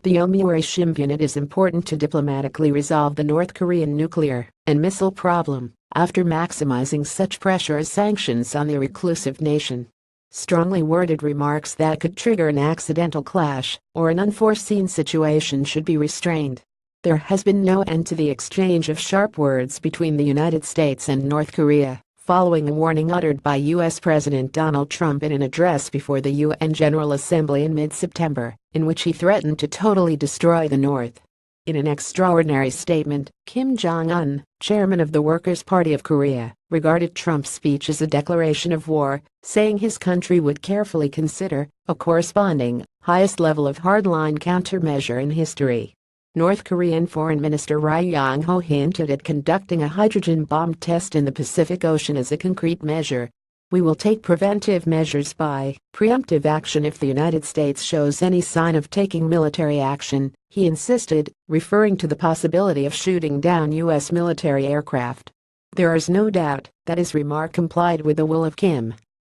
The Yomiuri ShimbunIt is important to diplomatically resolve the North Korean nuclear and missile problem after maximizing such pressure as sanctions on the reclusive nation. Strongly worded remarks that could trigger an accidental clash or an unforeseen situation should be restrained. There has been no end to the exchange of sharp words between the United States and North Korea, following a warning uttered by U.S. President Donald Trump in an address before the UN General Assembly in mid-September, in which he threatened to totally destroy the North. In an extraordinary statement, Kim Jong-un, chairman of the Workers' Party of Korea, regarded Trump's speech as a declaration of war, saying his country would carefully consider a corresponding, highest level of hardline countermeasure in history. North Korean Foreign Minister Ri Yong-ho hinted at conducting a hydrogen bomb test in the Pacific Ocean as a concrete measure. "We will take preventive measures by preemptive action if the United States shows any sign of taking military action," he insisted, referring to the possibility of shooting down U.S. military aircraft. There is no doubt that his remark complied with the will of Kim.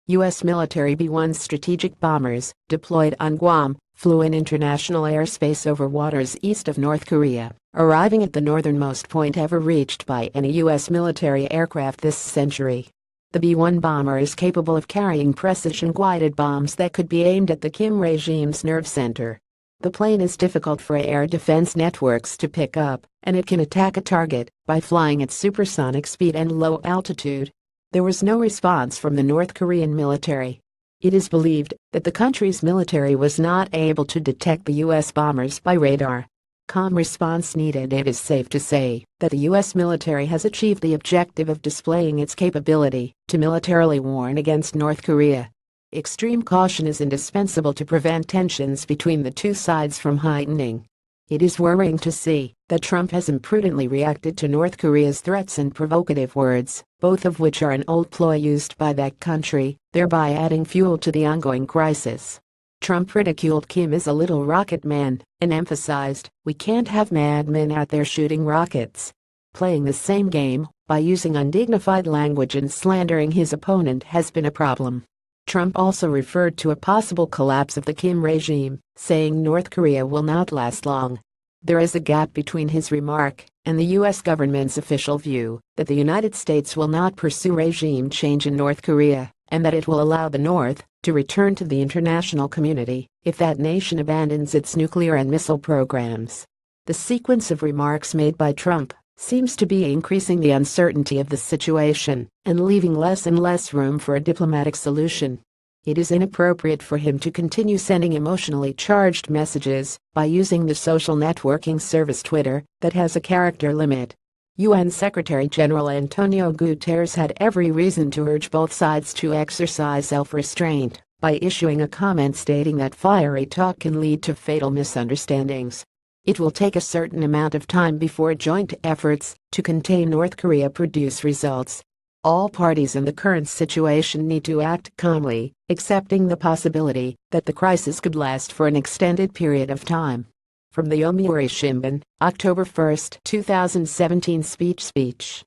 U.S. military B-1 strategic bombers, deployed on Guam, flew in international airspace over waters east of North Korea, arriving at the northernmost point ever reached by any U.S. military aircraft this century. The B-1 bomber is capable of carrying precision-guided bombs that could be aimed at the Kim regime's nerve center. The plane is difficult for air defense networks to pick up, and it can attack a target by flying at supersonic speed and low altitude. There was no response from the North Korean military. It is believed that the country's military was not able to detect the U.S. bombers by radar. Calm response needed. It is safe to say that the U.S. military has achieved the objective of displaying its capability to militarily warn against North Korea. Extreme caution is indispensable to prevent tensions between the two sides from heightening. It is worrying to see that Trump has imprudently reacted to North Korea's threats and provocative words, both of which are an old ploy used by that country, thereby adding fuel to the ongoing crisis. Trump ridiculed Kim as a little rocket man and emphasized, "We can't have madmen out there shooting rockets." Playing the same game by using undignified language and slandering his opponent has been a problem. Trump also referred to a possible collapse of the Kim regime, saying North Korea will not last long. There is a gap between his remark and the U.S. government's official view that the United States will not pursue regime change in North Korea, and that it will allow the North to return to the international community if that nation abandons its nuclear and missile programs. The sequence of remarks made by Trump seems to be increasing the uncertainty of the situation and leaving less and less room for a diplomatic solution. It is inappropriate for him to continue sending emotionally charged messages by using the social networking service Twitter that has a character limit. UN Secretary General Antonio Guterres had every reason to urge both sides to exercise self-restraint by issuing a comment stating that fiery talk can lead to fatal misunderstandings. It will take a certain amount of time before joint efforts to contain North Korea produce results. All parties in the current situation need to act calmly, accepting the possibility that the crisis could last for an extended period of time. From the Yomiuri Shimbun, October 1, 2017 speech.